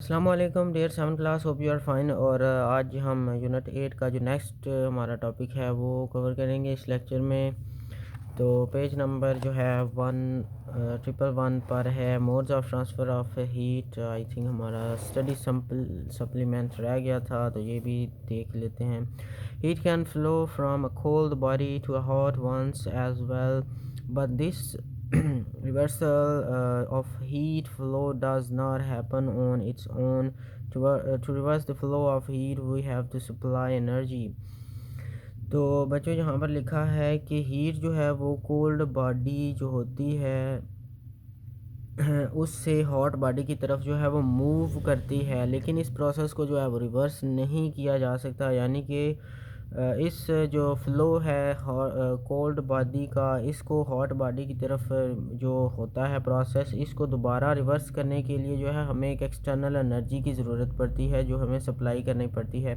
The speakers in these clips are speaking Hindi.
अस्सलाम वालेकुम dear 7 class, hope you are fine. और आज हम यूनिट 8 का जो नेक्स्ट हमारा टॉपिक है वो कवर करेंगे इस लेक्चर में। तो पेज नंबर जो है 1111 पर है modes of transfer of heat. I think हमारा स्टडी सप्लीमेंट रह गया था, तो ये भी देख लेते हैं। Heat can flow from a cold body to a hot ones as well, but this reversal of heat flow does not happen on its own. To reverse the flow of heat, we have to supply energy. तो बच्चों यहाँ पर लिखा है कि हीट जो है वो कोल्ड बॉडी जो होती है उससे हॉट बॉडी की तरफ जो है वो मूव करती है, लेकिन इस प्रोसेस को जो है वो रिवर्स नहीं किया जा सकता। यानी कि इस जो फ़्लो है कोल्ड बॉडी का, इसको हॉट बॉडी की तरफ जो होता है प्रोसेस, इसको दोबारा रिवर्स करने के लिए जो है हमें एक एक्सटर्नल एनर्जी की ज़रूरत पड़ती है जो हमें सप्लाई करनी पड़ती है।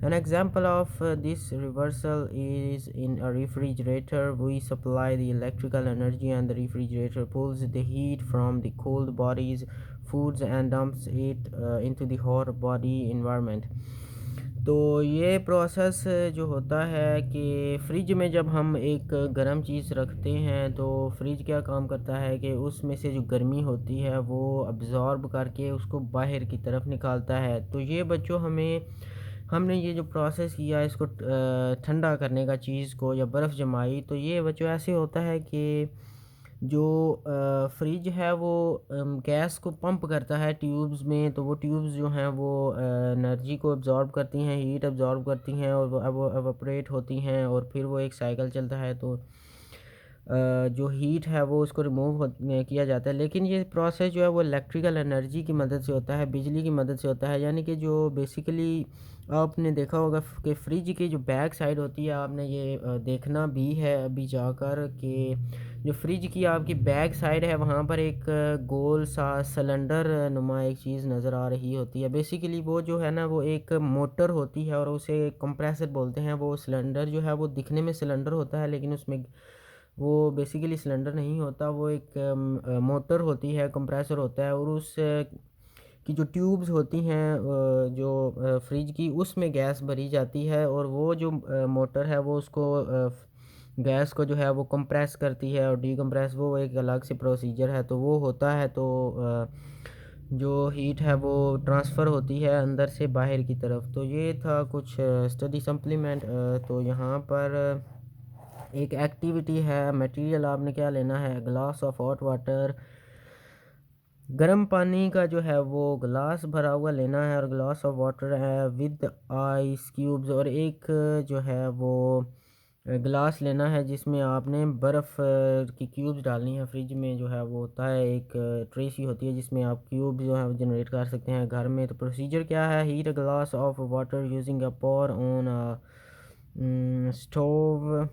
An example of this reversal is in a refrigerator. We supply the electrical energy and the refrigerator pulls the heat from the cold body's foods and dumps it into the hot body environment. तो ये प्रोसेस जो होता है कि फ्रिज में जब हम एक गर्म चीज़ रखते हैं तो फ्रिज क्या काम करता है कि उसमें से जो गर्मी होती है वो अब्ज़ॉर्ब करके उसको बाहर की तरफ निकालता है। तो ये बच्चों हमने ये जो प्रोसेस किया इसको ठंडा करने का चीज़ को, या बर्फ़ जमाई, तो ये बच्चों ऐसे होता है कि जो फ्रिज है वो गैस को पंप करता है ट्यूब्स में। तो वो ट्यूब्स जो हैं वो एनर्जी को अब्ज़ॉर्ब करती हैं, हीट अब्ज़ॉर्ब करती हैं और वो एवापोरेट होती हैं और फिर वो एक साइकिल चलता है। तो जो हीट है वो उसको रिमूव किया जाता है। लेकिन ये प्रोसेस जो है वो इलेक्ट्रिकल एनर्जी की मदद से होता है, बिजली की मदद से होता है। यानी कि जो बेसिकली आपने देखा होगा कि फ्रिज की जो बैक साइड होती है, आपने ये देखना भी है अभी जाकर कि जो फ्रिज की आपकी बैक साइड है वहाँ पर एक गोल सा सिलेंडर नुमा एक चीज़ नज़र आ रही होती है। बेसिकली वो जो है ना वो एक मोटर होती है और उसे कंप्रेसर बोलते हैं। वो सिलेंडर जो है वो दिखने में सिलेंडर होता है, लेकिन उसमें वो बेसिकली सिलेंडर नहीं होता, वो एक मोटर होती है, कंप्रेसर होता है। और उस की जो ट्यूब्स होती हैं जो फ्रिज की, उसमें गैस भरी जाती है और वो जो मोटर है वो उसको गैस को जो है वो कंप्रेस करती है और डीकंप्रेस, वो एक अलग से प्रोसीजर है। तो वो होता है तो जो हीट है वो ट्रांसफ़र होती है अंदर से बाहर की तरफ। तो ये था कुछ स्टडी सप्लीमेंट। तो यहाँ पर एक एक्टिविटी है, मटेरियल आपने क्या लेना है, ग्लास ऑफ हॉट वाटर, गर्म पानी का जो है वो ग्लास भरा हुआ लेना है और ग्लास ऑफ वाटर है विद आइस क्यूब्स, और एक जो है वो ग्लास लेना है जिसमें आपने बर्फ़ की क्यूब्स डालनी है। फ्रिज में जो है वो होता है एक ट्रे सी होती है जिसमें आप क्यूब जो है वो जनरेट कर सकते हैं घर में। तो प्रोसीजर क्या है, heat a glass of water using a pour on stove.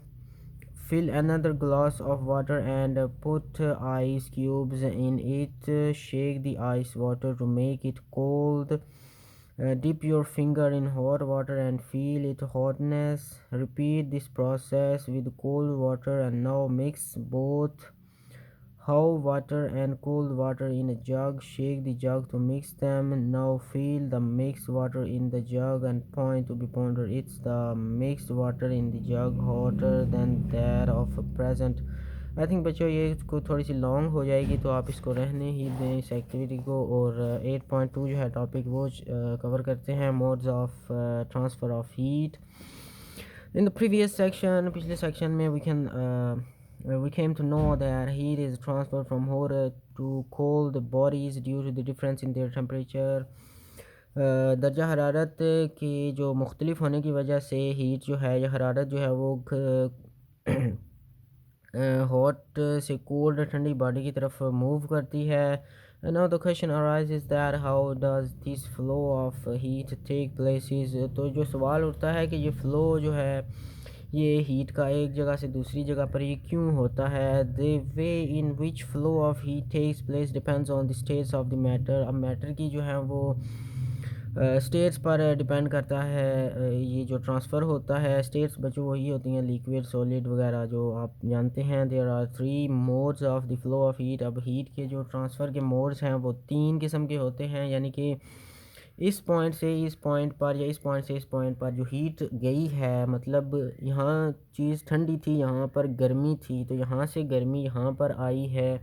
Fill another glass of water and put ice cubes in it. Shake the ice water to make it cold. Dip your finger in hot water and feel its hotness. Repeat this process with cold water and now mix both hot water and cold water in a jug. Shake the jug to mix them. Now fill the mixed water in the jug and point to be pointer. It's the mixed water in the jug hotter than that of a present. I think बच्चों ये को थोड़ी सी लॉन्ग हो जाएगी, तो आप इसको रहने ही दें इस एक्टिविटी को। और 8.2 जो है टॉपिक वो कवर करते हैं, modes of transfer of heat. In the previous section, पिछले सेक्शन में we came to know that heat is transferred from hot to cold bodies due to the difference in their temperature. दर्जा हरारत की जो मुख्तलिफ होने की वजह से हीट जो है या हरारत जो है वो हॉट से कोल्ड ठंडी बॉडी की तरफ मूव करती है। Now the question arises that how does this flow of heat take places? तो जो सवाल उठता है कि ये फ़्लो जो है ये हीट का एक जगह से दूसरी जगह पर ये क्यों होता है। The way in which flow of heat takes place depends on the states of the matter। अब मैटर की जो है वो स्टेट्स पर डिपेंड करता है। ये जो ट्रांसफ़र होता है स्टेट्स बच्चों वही होती हैं लिक्विड सॉलिड वगैरह जो आप जानते हैं। There are three modes of the flow of heat. अब हीट के जो ट्रांसफ़र के मोड्स हैं वो तीन किस्म के होते हैं, यानी कि इस पॉइंट से इस पॉइंट पर या इस पॉइंट से इस पॉइंट पर जो हीट गई है, मतलब यहाँ चीज़ ठंडी थी यहाँ पर गर्मी थी, तो यहाँ से गर्मी यहाँ पर आई है।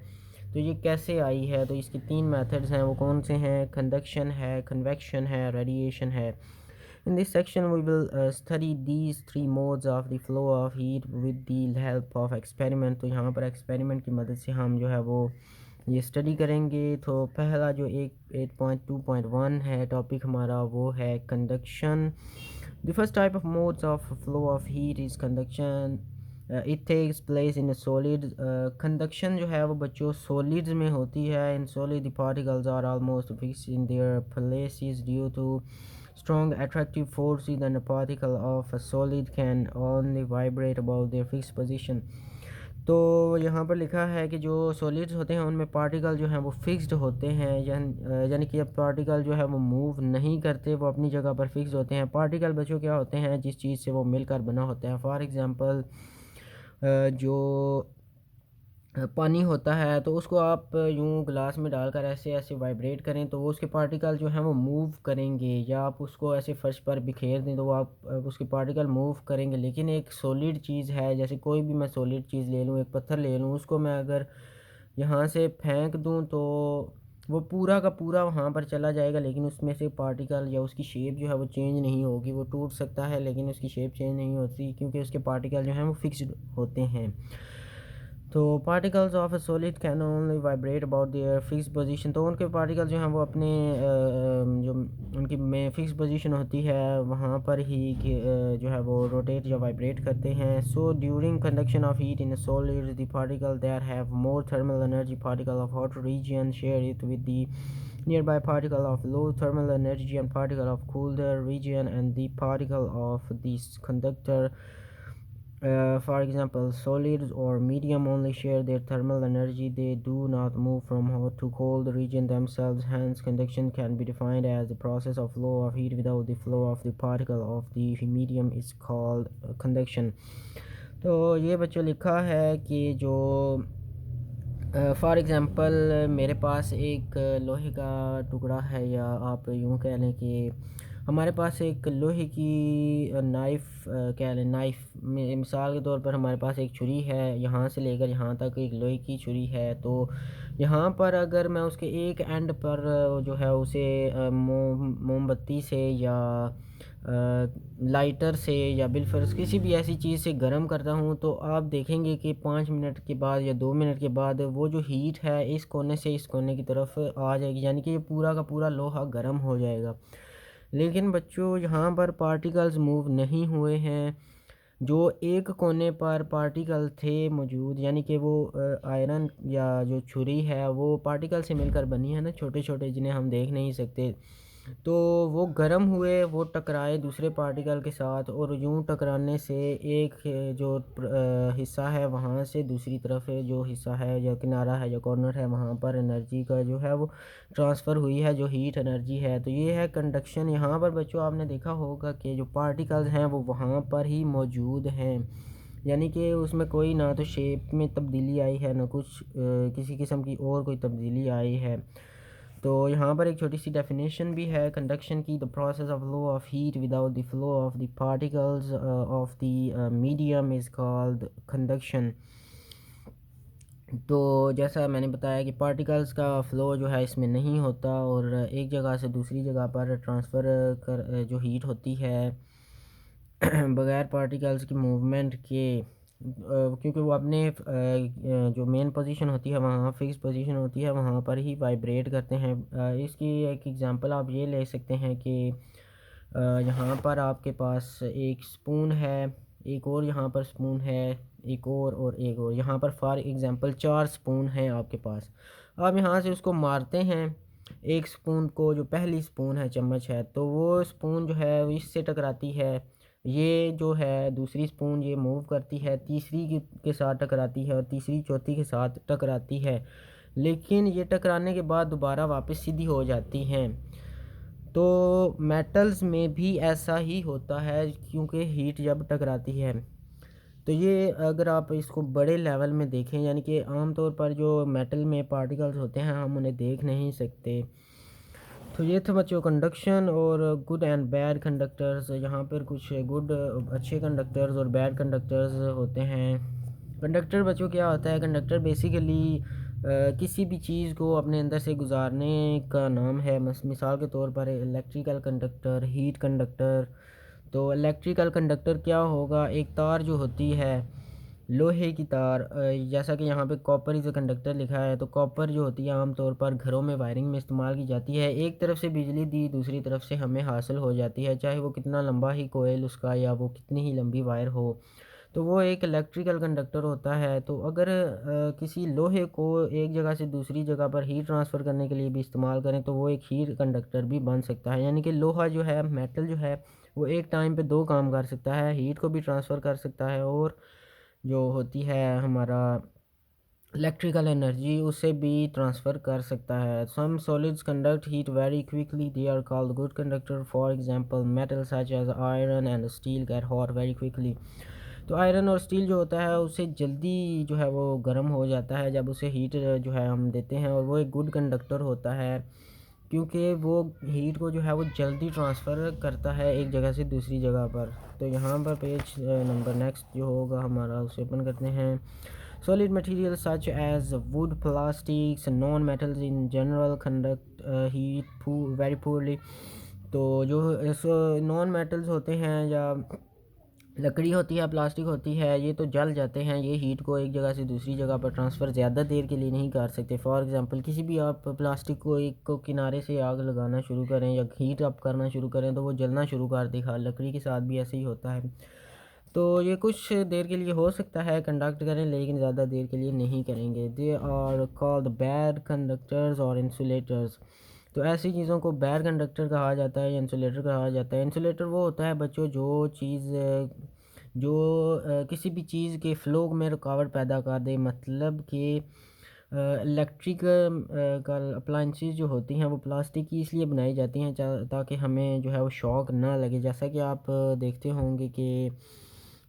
तो ये कैसे आई है, तो इसके तीन मेथड्स हैं। वो कौन से हैं? कंडक्शन है, कन्वेक्शन है, रेडिएशन है। In this section we will study these three modes of the flow of heat with the help of experiment। तो यहाँ पर एक्सपेरिमेंट की मदद से हम जो है वो ये स्टडी करेंगे। तो पहला जो 8.2.1 है टॉपिक हमारा वो है conduction. The first type of modes of flow of heat is conduction। it takes place in a solid। conduction जो है वो बच्चों solids में होती है। in solid the particles are almost fixed in their places due to strong attractive forces, and a particle of a solid can only vibrate about their fixed position। तो यहाँ पर लिखा है कि जो सॉलिड्स होते हैं उनमें पार्टिकल जो हैं वो फिक्स्ड होते हैं, यानी कि अब पार्टिकल जो है वो मूव नहीं करते, वो अपनी जगह पर फिक्स होते हैं। पार्टिकल बच्चों क्या होते हैं? जिस चीज़ से वो मिलकर बना होता है। फॉर एग्ज़ाम्पल जो पानी होता है तो उसको आप यूँ ग्लास में डालकर ऐसे ऐसे वाइब्रेट करें तो वो उसके पार्टिकल जो हैं वो मूव करेंगे, या आप उसको ऐसे फर्श पर बिखेर दें तो वो आप उसके पार्टिकल मूव करेंगे। लेकिन एक सॉलिड चीज़ है, जैसे कोई भी मैं सॉलिड चीज़ ले लूँ, एक पत्थर ले लूँ, उसको मैं अगर यहाँ से फेंक दूँ तो वो पूरा का पूरा वहाँ पर चला जाएगा, लेकिन उसमें से पार्टिकल या उसकी शेप जो है वो चेंज नहीं होगी। वो टूट सकता है लेकिन उसकी शेप चेंज नहीं होती, क्योंकि उसके पार्टिकल जो हैं वो फिक्स्ड होते हैं। तो particles of a solid can only vibrate about their fix position. तो उनके पार्टिकल जो हैं वो अपने जो उनकी में फिक्स पोजीशन होती है वहाँ पर ही जो है वो रोटेट या वाइब्रेट करते हैं। So during conduction of heat in a solid the particle there have more thermal energy. Particle of hot region share it with the nearby particle of low thermal energy and particle of cooler region, and the particle of this conductor। For example, solids or medium only share their thermal energy. They do not move from hot to cold region themselves. Hence, conduction can be defined as the process of flow of heat without the flow of the particle of the medium is called conduction। तो ये बच्चों लिखा है कि जो फॉर एग्ज़ाम्पल मेरे पास एक लोहे का टुकड़ा है, या आप यूँ कह लें कि हमारे पास एक लोहे की नाइफ़ कह लें, नाइफ़ में मिसाल के तौर पर हमारे पास एक छुरी है, यहाँ से लेकर यहाँ तक एक लोहे की छुरी है। तो यहाँ पर अगर मैं उसके एक एंड पर जो है उसे मोमबत्ती से या लाइटर से या बिलफर्स किसी भी ऐसी चीज़ से गर्म करता हूँ, तो आप देखेंगे कि 5 मिनट के बाद या 2 मिनट के बाद वो जो हीट है इस कोने से इस कोने की तरफ आ जाएगी, यानी कि ये पूरा का पूरा लोहा गर्म हो जाएगा। लेकिन बच्चों यहाँ पर पार्टिकल्स मूव नहीं हुए हैं। जो एक कोने पर पार्टिकल थे मौजूद, यानी कि वो आयरन या जो छुरी है वो पार्टिकल से मिलकर बनी है ना, छोटे छोटे, जिन्हें हम देख नहीं सकते। तो वो गर्म हुए, वो टकराए दूसरे पार्टिकल के साथ, और यूं टकराने से एक जो हिस्सा है वहाँ से दूसरी तरफ जो हिस्सा है या किनारा है या कॉर्नर है वहाँ पर एनर्जी का जो है वो ट्रांसफ़र हुई है, जो हीट एनर्जी है। तो ये है कंडक्शन। यहाँ पर बच्चों आपने देखा होगा कि जो पार्टिकल्स हैं वो वहाँ पर ही मौजूद हैं, यानी कि उसमें कोई ना तो शेप में तब्दीली आई है, ना कुछ किसी किस्म की और कोई तब्दीली आई है। तो यहाँ पर एक छोटी सी डेफिनेशन भी है कंडक्शन की। The process of flow of heat without the flow of the particles of the medium is called conduction. तो जैसा मैंने बताया कि पार्टिकल्स का फ़्लो जो है इसमें नहीं होता, और एक जगह से दूसरी जगह पर ट्रांसफ़र कर जो हीट होती है बगैर पार्टिकल्स की मूवमेंट के, क्योंकि वो अपने जो मेन पोजीशन होती है वहाँ फिक्स पोजीशन होती है वहाँ पर ही वाइब्रेट करते हैं। इसकी एक एग्जांपल आप ये ले सकते हैं कि यहाँ पर आपके पास एक स्पून है, एक और यहाँ पर स्पून है, एक और एक और यहाँ पर फॉर एग्जांपल 4 स्पून हैं आपके पास। आप यहाँ से उसको मारते हैं, एक स्पून को, जो पहली स्पून है चम्मच है, तो वो स्पून जो है इससे टकराती है, ये जो है दूसरी स्पून ये मूव करती है, तीसरी के साथ टकराती है, और तीसरी चौथी के साथ टकराती है, लेकिन ये टकराने के बाद दोबारा वापस सीधी हो जाती हैं। तो मेटल्स में भी ऐसा ही होता है, क्योंकि हीट जब टकराती है तो ये अगर आप इसको बड़े लेवल में देखें, यानी कि आम तौर पर जो मेटल में पार्टिकल्स होते हैं हम उन्हें देख नहीं सकते। तो ये था बच्चों कंडक्शन और गुड एंड बैड कंडक्टर्स। यहाँ पर कुछ गुड अच्छे कंडक्टर्स और बैड कंडक्टर्स होते हैं। कंडक्टर बच्चों क्या होता है? कंडक्टर बेसिकली किसी भी चीज़ को अपने अंदर से गुजारने का नाम है। मिसाल के तौर पर इलेक्ट्रिकल कंडक्टर, हीट कंडक्टर। तो इलेक्ट्रिकल कंडक्टर क्या होगा? एक तार जो होती है, लोहे की तार, जैसा कि यहाँ पे कॉपर इज़ अ कंडक्टर लिखा है, तो कॉपर जो होती है आमतौर पर घरों में वायरिंग में इस्तेमाल की जाती है। एक तरफ से बिजली दी, दूसरी तरफ से हमें हासिल हो जाती है, चाहे वो कितना लंबा ही कोयल उसका या वो कितनी ही लंबी वायर हो, तो वो एक इलेक्ट्रिकल कंडक्टर होता है। तो अगर किसी लोहे को एक जगह से दूसरी जगह पर हीट ट्रांसफ़र करने के लिए भी इस्तेमाल करें तो वो एक हीट कंडक्टर भी बन सकता है। यानी कि लोहा जो है, मेटल जो है, वो एक टाइम पे दो काम कर सकता है, हीट को भी ट्रांसफ़र कर सकता है और जो होती है हमारा इलेक्ट्रिकल एनर्जी उसे भी ट्रांसफ़र कर सकता है। Some solids conduct heat very quickly, they are called good conductor. For example metal such as iron and steel get hot very quickly. तो आयरन और स्टील जो होता है उससे जल्दी जो है वो गर्म हो जाता है जब उसे हीट जो है हम देते हैं, और वो एक गुड कंडक्टर होता है क्योंकि वो हीट को जो है वो जल्दी ट्रांसफ़र करता है एक जगह से दूसरी जगह पर। तो यहाँ पर पेज नंबर नेक्स्ट जो होगा हमारा उसे ओपन करते हैं। Solid material such as wood, plastics, non metals in general conduct heat very poorly. तो जो नॉन मेटल्स होते हैं या लकड़ी होती है, प्लास्टिक होती है, ये तो जल जाते हैं, ये हीट को एक जगह से दूसरी जगह पर ट्रांसफ़र ज़्यादा देर के लिए नहीं कर सकते। फॉर एग्जांपल किसी भी आप प्लास्टिक को एक को किनारे से आग लगाना शुरू करें या हीट अप करना शुरू करें तो वो जलना शुरू कर देगा। लकड़ी के साथ भी ऐसे ही होता है। तो ये कुछ देर के लिए हो सकता है कंडक्ट करें, लेकिन ज़्यादा देर के लिए नहीं करेंगे। They are called bad conductors और इंसुलेटर्स। तो ऐसी चीज़ों को बैड कंडक्टर कहा जाता है या इंसुलेटर कहा जाता है। इंसुलेटर वो होता है बच्चों जो चीज़ जो किसी भी चीज़ के फ़्लो में रुकावट पैदा कर दे, मतलब कि इलेक्ट्रिक कल अप्लायंसेस जो होती हैं वो प्लास्टिक की इसलिए बनाई जाती हैं ताकि हमें जो है वो शॉक ना लगे। जैसा कि आप देखते होंगे कि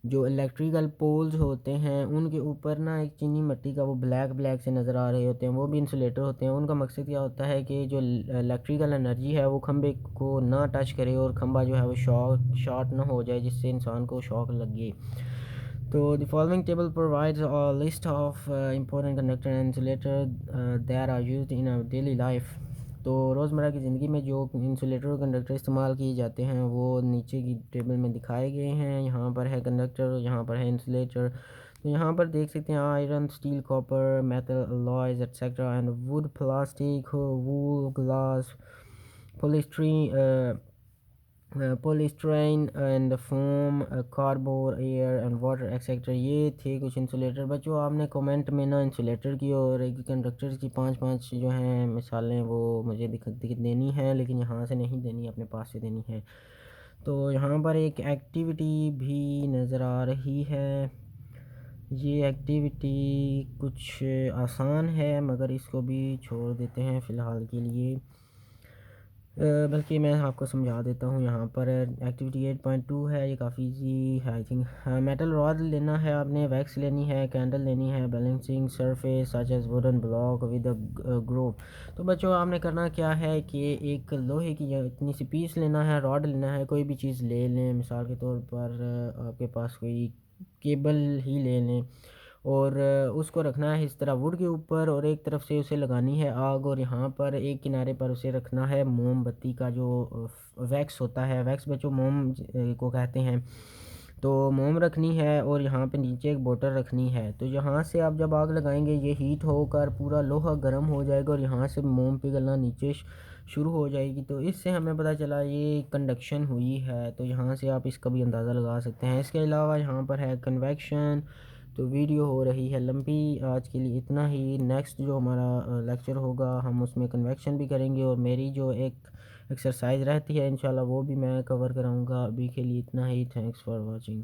जो इलेक्ट्रिकल पोल्स होते हैं उनके ऊपर ना एक चीनी मिट्टी का वो ब्लैक ब्लैक से नज़र आ रहे होते हैं, वो भी इंसुलेटर होते हैं। उनका मकसद क्या होता है कि जो इलेक्ट्रिकल एनर्जी है वो खंबे को ना टच करे और खंबा जो है वो शॉर्ट ना हो जाए, जिससे इंसान को शॉक लगे। तो the following table provides a list of important conductor and insulator that are used in our daily life. तो रोज़मर्रा की ज़िंदगी में जो इंसुलेटर और कंडक्टर इस्तेमाल किए जाते हैं वो नीचे की टेबल में दिखाए गए हैं। यहाँ पर है कंडक्टर, यहाँ पर है इंसुलेटर। तो यहाँ पर देख सकते हैं iron, steel, copper, metal alloys etcetera and wood, plastic, wool, glass, polystyrene polystyrene and foam, cardboard, air and water etcetera. ये थे कुछ इंसुलेटर। बच्चों आपने कमेंट में ना इंसुलेटर की और एक कंडक्टर की पांच पांच जो हैं मिसालें वो मुझे दिख देनी है, लेकिन यहाँ से नहीं देनी, अपने पास से देनी है। तो यहाँ पर एक एक्टिविटी भी नज़र आ रही है। ये एक्टिविटी कुछ आसान है मगर इसको भी छोड़ देते हैं फ़िलहाल के लिए। बल्कि मैं आपको समझा देता हूँ। यहाँ पर एक्टिविटी 8.2 है, ये काफ़ी इजी है आई थिंक। मेटल रॉड लेना है आपने, वैक्स लेनी है, कैंडल लेनी है, balancing surface such as wooden block with a group. तो बच्चों आपने करना क्या है कि एक लोहे की इतनी सी पीस लेना है, रॉड लेना है, कोई भी चीज़ ले लें। मिसाल के तौर पर आपके पास कोई केबल ही ले लें और उसको रखना है इस तरह वुड के ऊपर और एक तरफ से उसे लगानी है आग, और यहाँ पर एक किनारे पर उसे रखना है मोमबत्ती का जो वैक्स होता है। वैक्स बच्चों मोम को कहते हैं। तो मोम रखनी है और यहाँ पे नीचे एक बोतल रखनी है। तो यहाँ से आप जब आग लगाएंगे ये हीट होकर पूरा लोहा गर्म हो जाएगा और यहाँ से मोम पिघलना नीचे शुरू हो जाएगी। तो इससे हमें पता चला ये कंडक्शन हुई है। तो यहाँ से आप इसका भी अंदाज़ा लगा सकते हैं। इसके अलावा यहाँ पर है कन्वेक्शन। तो वीडियो हो रही है लंबी, आज के लिए इतना ही। नेक्स्ट जो हमारा लेक्चर होगा हम उसमें कन्वेक्शन भी करेंगे और मेरी जो एक एक्सरसाइज रहती है इंशाल्लाह वो भी मैं कवर कराऊंगा। अभी के लिए इतना ही। Thanks for watching.